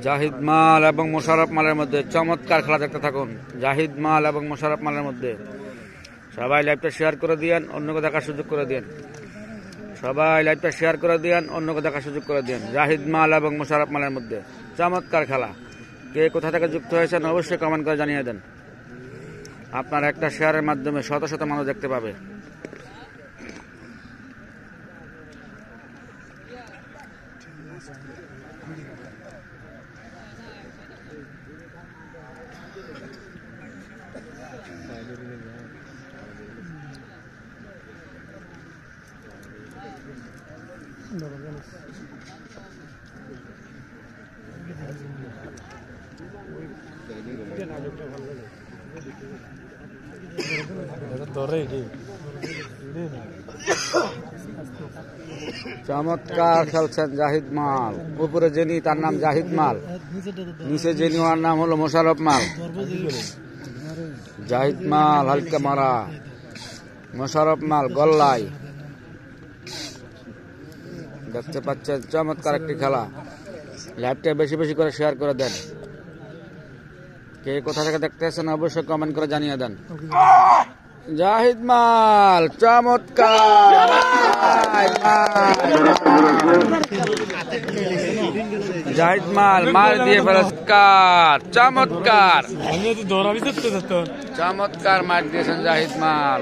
জাহিদ মাল এবং মোশাররফ মালের মধ্যে চমৎকার খেলা দেখতে থাকুন। জাহিদ মাল এবং মোশাররফ মালের মধ্যে সবাই লাইভটা শেয়ার করে দিয়েন, অন্যকে দেখার সুযোগ করে দিন। সবাই লাইভটা শেয়ার করে দিয়েন, অন্যকে দেখার সুযোগ করে দিন। জাহিদ মাল এবং মোশাররফ মালের মধ্যে চমৎকার খেলা। কে কোথা থেকে যুক্ত হয়েছেন অবশ্যই কমেন্ট করে জানিয়ে দেন। আপনার একটা শেয়ারের মাধ্যমে শত শত মানুষ দেখতে পাবে। চমৎকার খেলছেন জাহিদ মাল। উপরে যিনি তার নাম জাহিদ মাল, নিচে যিনি ওর নাম হলো মোশাররফ মাল। জাহিদ মাল হালকা মারা, মোশাররফ মাল গল্লাই। দেখতে পাচ্ছেন চমৎকার একটি খেলা। লাইভটা বেশি বেশি করে শেয়ার করে দেন। কে কোথা থেকে দেখতে আছেন অবশ্যই কমেন্ট করে জানিয়ে দেন। জাহিদ মাল চমৎকার, জাহিদ মাল মার দিয়ে ফেরস্কার। চমৎকার চমৎকার মার দিয়েছেন জাহিদ মাল।